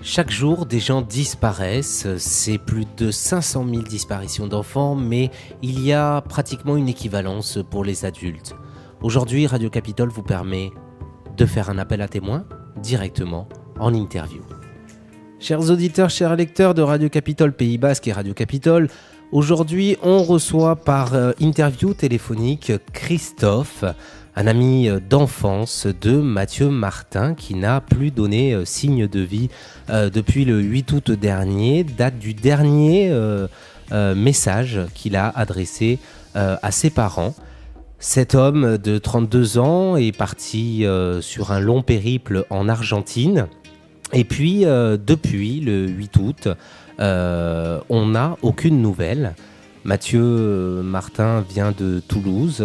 Chaque jour, des gens disparaissent. C'est plus de 500 000 disparitions d'enfants, mais il y a pratiquement une équivalence pour les adultes. Aujourd'hui, Radio Capitole vous permet de faire un appel à témoins directement en interview. Chers auditeurs, chers lecteurs de Radio Capitole Pays Basque et Radio Capitole, aujourd'hui, on reçoit par interview téléphonique Christophe, un ami d'enfance de Mathieu Martin qui n'a plus donné signe de vie depuis le 8 août dernier, date du dernier message qu'il a adressé à ses parents. Cet homme de 32 ans est parti sur un long périple en Argentine. Et puis, depuis le 8 août, on n'a aucune nouvelle. Mathieu Martin vient de Toulouse,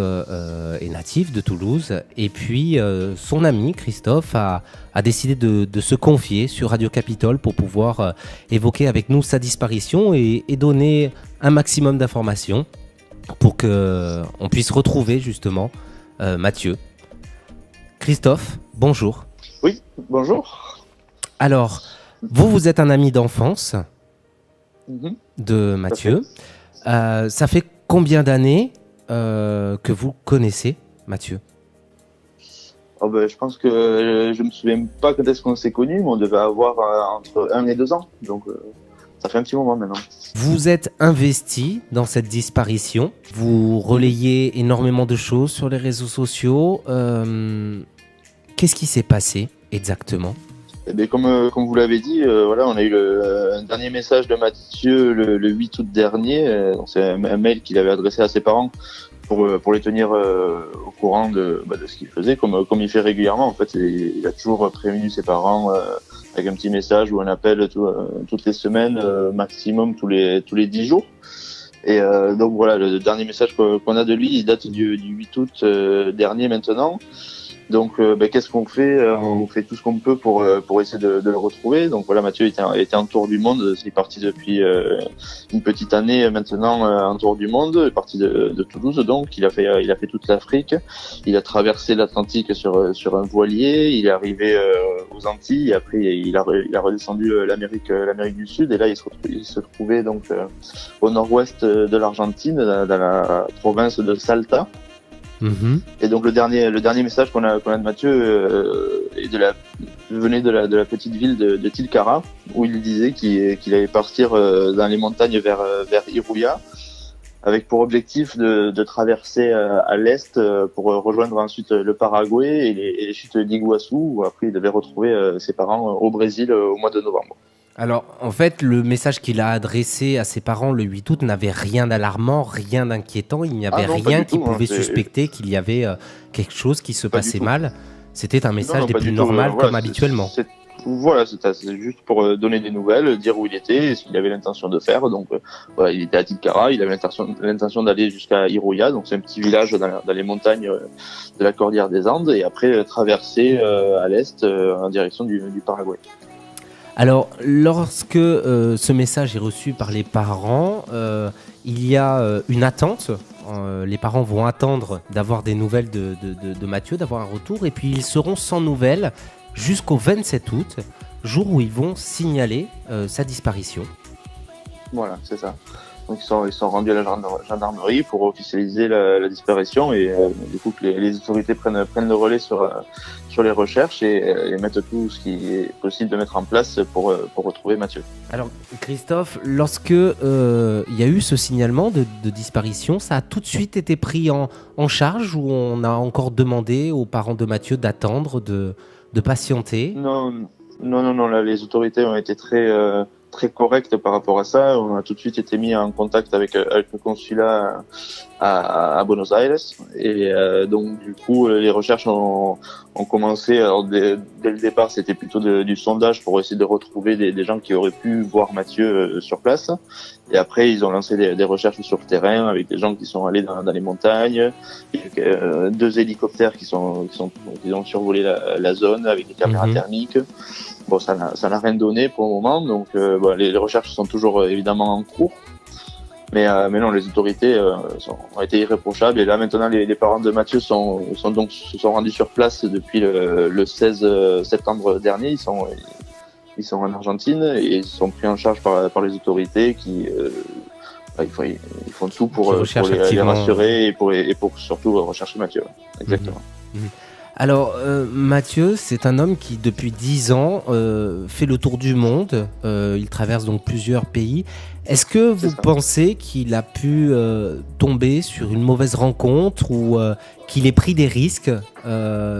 est natif de Toulouse. Et puis, son ami Christophe a décidé de se confier sur Radio Capitole pour pouvoir évoquer avec nous sa disparition et donner un maximum d'informations pour qu'on puisse retrouver justement Mathieu. Christophe, bonjour. Oui, bonjour. Alors, vous êtes un ami d'enfance de Mathieu. Ça fait combien d'années que vous connaissez Mathieu ? Je pense que je me souviens pas quand est-ce qu'on s'est connus, mais on devait avoir entre 1 et 2 ans. Donc, ça fait un petit moment maintenant. Vous êtes investi dans cette disparition. Vous relayez énormément de choses sur les réseaux sociaux. Qu'est-ce qui s'est passé exactement ? Comme vous l'avez dit, on a eu un dernier message de Mathieu le 8 août dernier. C'est un mail qu'il avait adressé à ses parents pour les tenir au courant de ce qu'il faisait, comme il fait régulièrement. En fait, il a toujours prévenu ses parents avec un petit message ou un appel toutes les semaines, maximum tous les 10 jours. Et donc voilà, le dernier message qu'on a de lui, il date du 8 août dernier maintenant. Donc, qu'est-ce qu'on fait ? On fait tout ce qu'on peut pour essayer de le retrouver. Donc voilà, Mathieu était en tour du monde. Il est parti depuis une petite année maintenant en tour du monde. Il est parti de Toulouse, donc il a fait toute l'Afrique. Il a traversé l'Atlantique sur un voilier. Il est arrivé aux Antilles. Après, il a redescendu l'Amérique du Sud. Et là, il se trouvait donc au nord-ouest de l'Argentine, dans la province de Salta. Et donc le dernier message qu'on a de Mathieu venait de la petite ville de Tilcara, où il disait qu'il allait partir dans les montagnes vers Iruya, avec pour objectif de traverser à l'est pour rejoindre ensuite le Paraguay et les chutes d'Iguassou, où après il devait retrouver ses parents au Brésil au mois de novembre. Alors, en fait, le message qu'il a adressé à ses parents le 8 août n'avait rien d'alarmant, rien d'inquiétant. Il n'y avait rien qui pouvait suspecter qu'il y avait quelque chose qui se passait mal. C'était un message des plus normaux, comme habituellement. C'est juste pour donner des nouvelles, dire où il était et ce qu'il avait l'intention de faire. Donc, il était à Tilcara, il avait l'intention d'aller jusqu'à Iruya, donc c'est un petit village dans les montagnes de la Cordillère des Andes, et après traverser à l'est en direction du Paraguay. Alors, lorsque ce message est reçu par les parents, il y a une attente. Les parents vont attendre d'avoir des nouvelles de Mathieu, d'avoir un retour, et puis ils seront sans nouvelles jusqu'au 27 août, jour où ils vont signaler sa disparition. Voilà, c'est ça. Donc ils sont rendus à la gendarmerie pour officialiser la disparition, et du coup que les autorités prennent le relais sur les recherches et mettent tout ce qui est possible de mettre en place pour retrouver Mathieu. Alors Christophe, lorsque il y a eu ce signalement de disparition, ça a tout de suite été pris en charge, ou on a encore demandé aux parents de Mathieu d'attendre, de patienter ? Non, là, les autorités ont été très correcte par rapport à ça. On a tout de suite été mis en contact avec le consulat à Buenos Aires, et donc du coup les recherches ont commencé. Alors dès le départ, c'était plutôt du sondage pour essayer de retrouver des gens qui auraient pu voir Mathieu sur place, et après ils ont lancé des recherches sur le terrain avec des gens qui sont allés dans les montagnes, 2 hélicoptères qui ont survolé la zone avec des caméras thermiques. Bon, ça n'a rien donné pour le moment, donc les recherches sont toujours évidemment en cours. Mais non, les autorités ont été irréprochables, et là maintenant les parents de Mathieu se sont rendus sur place depuis le 16 septembre dernier. qui sont en Argentine et ils sont pris en charge par les autorités qui ils font tout pour les rassurer et pour surtout rechercher Mathieu. Exactement. Alors, Mathieu, c'est un homme qui, depuis 10 ans, fait le tour du monde. Il traverse donc plusieurs pays. Est-ce que vous pensez qu'il a pu tomber sur une mauvaise rencontre ou qu'il ait pris des risques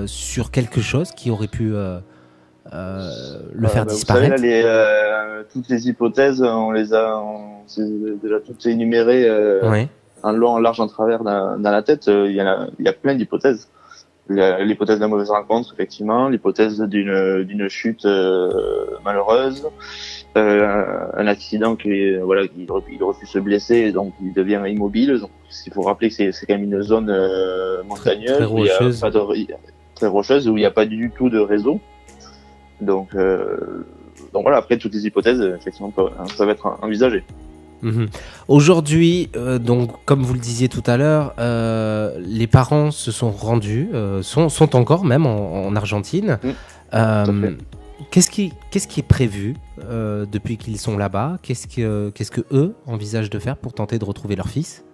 sur quelque chose qui aurait pu le faire disparaître? Vous savez, là, toutes les hypothèses, on c'est déjà toutes énumérées en long, en large, en travers dans la tête. Il y a plein d'hypothèses. L'hypothèse de la mauvaise rencontre, effectivement, l'hypothèse d'une chute malheureuse, un accident il aurait pu se blesser, et donc il devient immobile. Donc il faut rappeler que c'est quand même une zone montagneuse, très rocheuse. Très rocheuse, où il n'y a pas du tout de réseau. Donc voilà, après toutes les hypothèses effectivement peuvent être envisagées. Aujourd'hui, donc comme vous le disiez tout à l'heure, les parents se sont rendus, sont encore même en Argentine. Qu'est-ce qui est prévu depuis qu'ils sont là-bas? Qu'est-ce que eux envisagent de faire pour tenter de retrouver leur fils?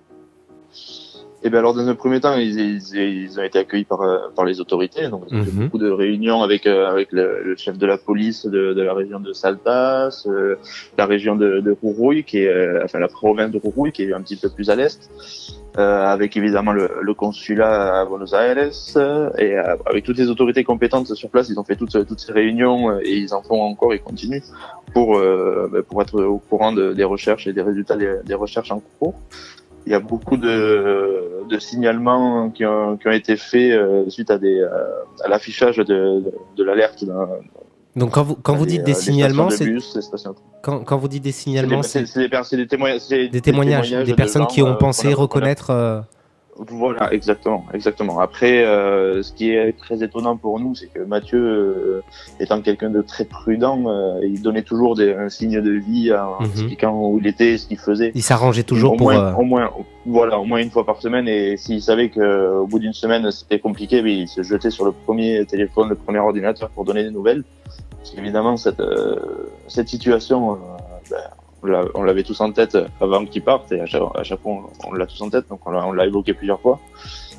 Et bien alors dans un premier temps, ils ont été accueillis par les autorités. Donc il y a beaucoup de réunions avec le chef de la police de la région de Saltas, la région de Jujuy, la province de Jujuy qui est un petit peu plus à l'est, avec évidemment le consulat à Buenos Aires et avec toutes les autorités compétentes sur place. Ils ont fait toutes ces réunions et ils en font encore, ils continuent pour être au courant des recherches et des résultats des recherches en cours. Il y a beaucoup de signalements qui ont été faits suite à l'affichage de l'alerte. Donc quand vous dites des signalements, quand vous dites des signalements, c'est des témoignages, des personnes qui ont pensé reconnaître. Voilà, exactement. Après, ce qui est très étonnant pour nous, c'est que Mathieu, étant quelqu'un de très prudent, il donnait toujours un signe de vie en expliquant où il était, ce qu'il faisait. Il s'arrangeait toujours au moins une fois par semaine. Et s'il savait qu'au bout d'une semaine c'était compliqué, il se jetait sur le premier téléphone, le premier ordinateur pour donner des nouvelles. Parce qu'évidemment, cette situation, on l'avait tous en tête avant qu'il parte, et à chaque fois on l'a tous en tête, donc on l'a évoqué plusieurs fois.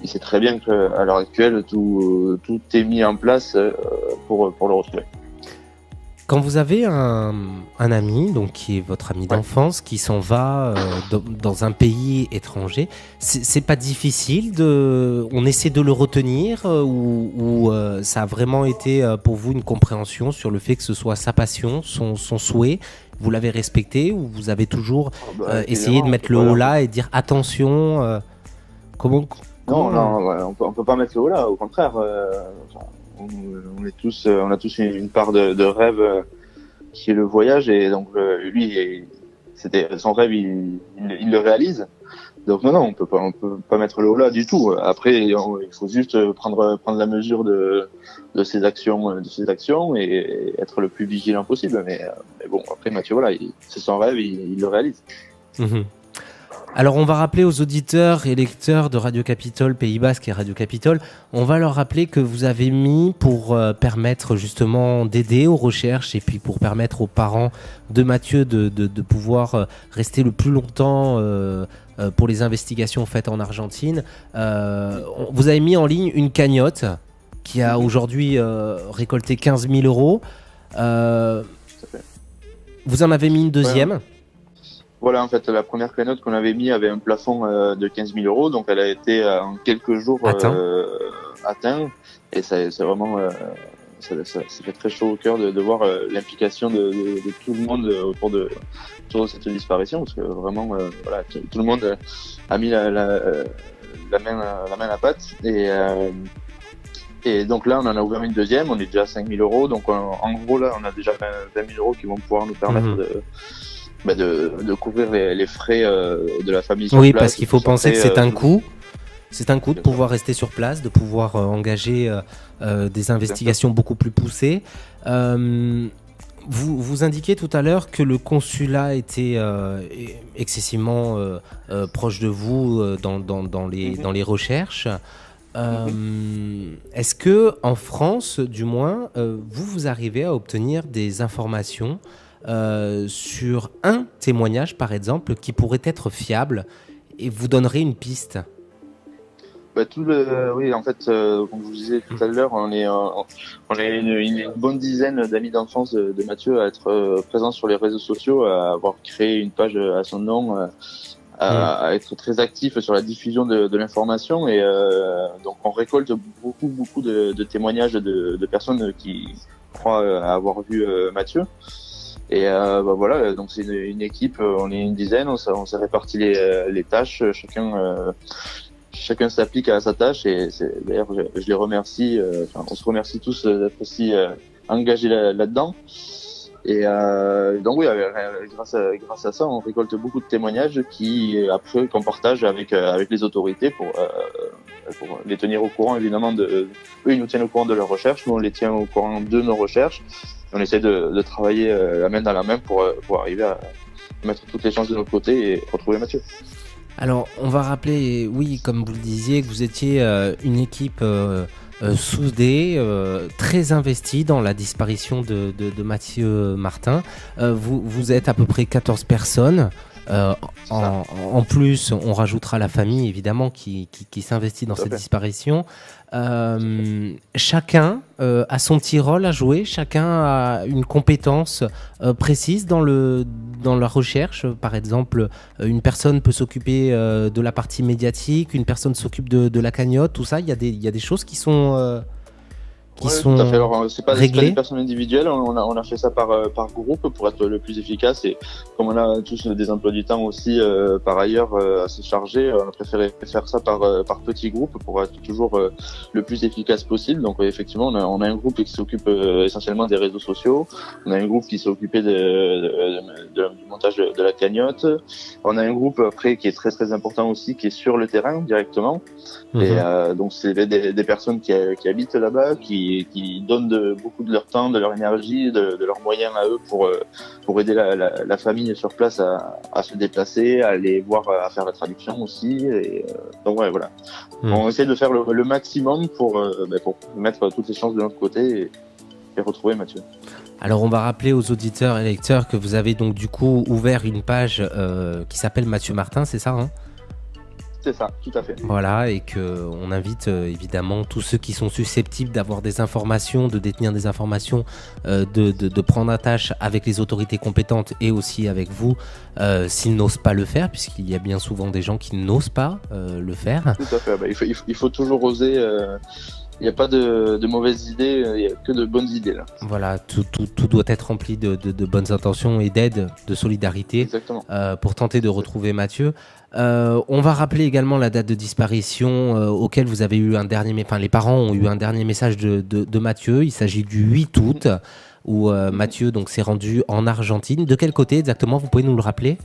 Il sait très bien qu'à l'heure actuelle tout est mis en place pour le retrouver. Quand vous avez un ami, donc qui est votre ami d'enfance, qui s'en va dans un pays étranger, c'est pas difficile on essaie de le retenir ou ça a vraiment été pour vous une compréhension sur le fait que ce soit sa passion, son souhait? Vous l'avez respecté ou vous avez toujours essayé de mettre le haut là et dire attention comment... Non, on peut pas mettre le haut là, au contraire. On a tous une part de rêve qui est le voyage, et donc lui, c'était son rêve, il le réalise. Donc non, on peut pas mettre le haut là du tout. Après, il faut juste prendre la mesure de ses actions et être le plus vigilant possible. Mais bon, après Mathieu, voilà, c'est son rêve, il le réalise. Alors on va rappeler aux auditeurs et lecteurs de Radio Capitole Pays Basque et Radio Capitole, on va leur rappeler que vous avez mis pour permettre justement d'aider aux recherches et puis pour permettre aux parents de Mathieu de pouvoir rester le plus longtemps pour les investigations faites en Argentine. Vous avez mis en ligne une cagnotte qui a aujourd'hui récolté 15 000 euros. Vous en avez mis une deuxième. Ouais. Voilà, en fait, la première cagnotte qu'on avait mis avait un plafond de 15 000 euros, donc elle a été en quelques jours atteint, et c'est vraiment, ça fait très chaud au cœur de voir l'implication de tout le monde autour de cette disparition, parce que vraiment, voilà, tout le monde a mis la main à la pâte, et donc là, on en a ouvert une deuxième, on est déjà à 5 000 euros, donc en gros là, on a déjà 20 000 euros qui vont pouvoir nous permettre de couvrir les frais de la famille sur place. Oui, parce qu'il faut penser que c'est un coût. C'est un coût de pouvoir rester sur place, de pouvoir engager des investigations beaucoup plus poussées. Vous indiquiez tout à l'heure que le consulat était excessivement proche de vous dans les recherches. Est-ce que en France, du moins, vous arrivez à obtenir des informations sur un témoignage, par exemple, qui pourrait être fiable et vous donnerait une piste? Oui, en fait, comme je vous disais tout à l'heure, on est une bonne dizaine d'amis d'enfance de Mathieu à être présents sur les réseaux sociaux, à avoir créé une page à son nom, à être très actif sur la diffusion de l'information. Et donc, on récolte beaucoup de témoignages de personnes qui croient avoir vu Mathieu. Et voilà, donc c'est une équipe, on est une dizaine, on s'est réparti les tâches, chacun s'applique à sa tâche, et d'ailleurs je les remercie, on se remercie tous d'être aussi engagés là-dedans. Et donc oui, grâce à ça, on récolte beaucoup de témoignages qu'on partage avec les autorités pour les tenir au courant, évidemment. Eux, ils nous tiennent au courant de leurs recherches, nous on les tient au courant de nos recherches. On essaie de travailler la main dans la main pour arriver à mettre toutes les chances de notre côté et retrouver Mathieu. Alors, on va rappeler, oui, comme vous le disiez, que vous étiez une équipe soudée, très investie dans la disparition de Mathieu Martin. Vous êtes à peu près 14 personnes. En plus, on rajoutera la famille, évidemment, qui s'investit dans cette disparition. Chacun a son petit rôle à jouer, chacun a une compétence précise dans la recherche. Par exemple, une personne peut s'occuper de la partie médiatique, une personne s'occupe de la cagnotte, tout ça. Il y a des choses qui sont tout à fait. Alors, c'est pas réglées. Des personnes individuelles, on a fait ça par groupe pour être le plus efficace. Et comme on a tous des emplois du temps aussi par ailleurs assez chargés, on a préféré faire ça par petits groupes pour être toujours le plus efficace possible. Donc effectivement, on a un groupe qui s'occupe essentiellement des réseaux sociaux, on a un groupe qui s'est occupé du montage de la cagnotte, on a un groupe après qui est très très important aussi, qui est sur le terrain directement. Et donc c'est des personnes qui habitent là-bas, qui donnent beaucoup de leur temps, de leur énergie, de leurs moyens à eux pour aider la famille sur place à se déplacer, à aller voir, à faire la traduction aussi. Et donc ouais, voilà. On essaie de faire le maximum pour mettre toutes les chances de notre côté et retrouver Mathieu. Alors on va rappeler aux auditeurs et lecteurs que vous avez donc du coup ouvert une page qui s'appelle Mathieu Martin, c'est ça, hein ? C'est ça, tout à fait. Voilà, et qu'on invite évidemment tous ceux qui sont susceptibles d'avoir des informations, de détenir des informations, de prendre attache avec les autorités compétentes et aussi avec vous, s'ils n'osent pas le faire, puisqu'il y a bien souvent des gens qui n'osent pas le faire. Tout à fait, il faut toujours oser. Il n'y a pas de mauvaises idées, il n'y a que de bonnes idées là. Voilà, tout doit être rempli de bonnes intentions et d'aide, de solidarité pour tenter de retrouver Mathieu. On va rappeler également la date de disparition auquel vous avez eu les parents ont eu un dernier message de Mathieu. Il s'agit du 8 août où Mathieu donc s'est rendu en Argentine. De quel côté exactement, vous pouvez nous le rappeler ?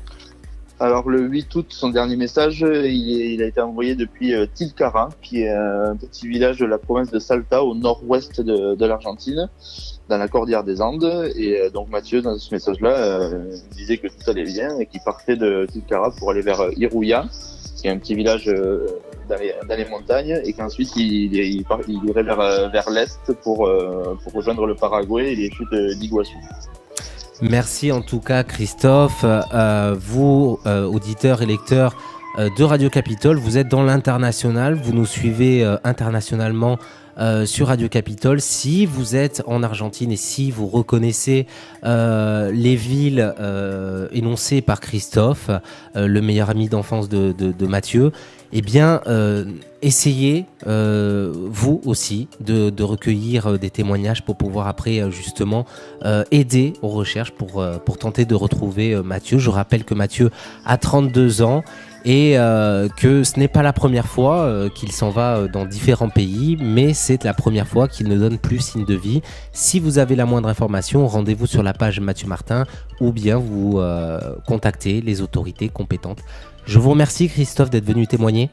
Alors le 8 août, son dernier message, il a été envoyé depuis Tilcara, qui est un petit village de la province de Salta au nord-ouest de l'Argentine, dans la cordillère des Andes. Et donc Mathieu, dans ce message-là, disait que tout allait bien et qu'il partait de Tilcara pour aller vers Iruya, qui est un petit village dans les montagnes, et qu'ensuite il irait vers l'est pour rejoindre le Paraguay et les chutes d'Iguassou. Merci en tout cas Christophe, vous auditeurs et lecteurs de Radio Capitole, vous êtes dans l'international, vous nous suivez internationalement sur Radio Capitole. Si vous êtes en Argentine et si vous reconnaissez les villes énoncées par Christophe, le meilleur ami d'enfance de Mathieu, eh bien, essayez vous aussi de recueillir des témoignages pour pouvoir après justement aider aux recherches pour tenter de retrouver Mathieu. Je rappelle que Mathieu a 32 ans et que ce n'est pas la première fois qu'il s'en va dans différents pays, mais c'est la première fois qu'il ne donne plus signe de vie. Si vous avez la moindre information, rendez-vous sur la page Mathieu Martin ou bien vous contactez les autorités compétentes. Je vous remercie Christophe d'être venu témoigner.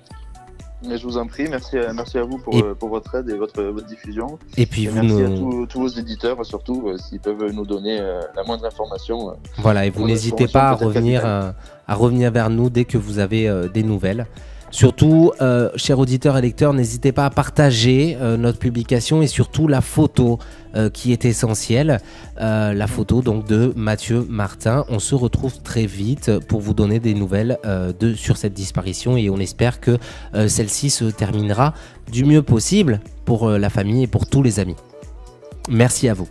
Mais je vous en prie, merci à vous pour votre aide et votre diffusion. Et puis merci à tous vos éditeurs, surtout s'ils peuvent nous donner la moindre information. Voilà, et vous n'hésitez pas à revenir vers nous dès que vous avez des nouvelles. Surtout, chers auditeurs et lecteurs, n'hésitez pas à partager notre publication et surtout la photo qui est essentielle. La photo donc de Mathieu Martin. On se retrouve très vite pour vous donner des nouvelles sur cette disparition et on espère que celle-ci se terminera du mieux possible pour la famille et pour tous les amis. Merci à vous.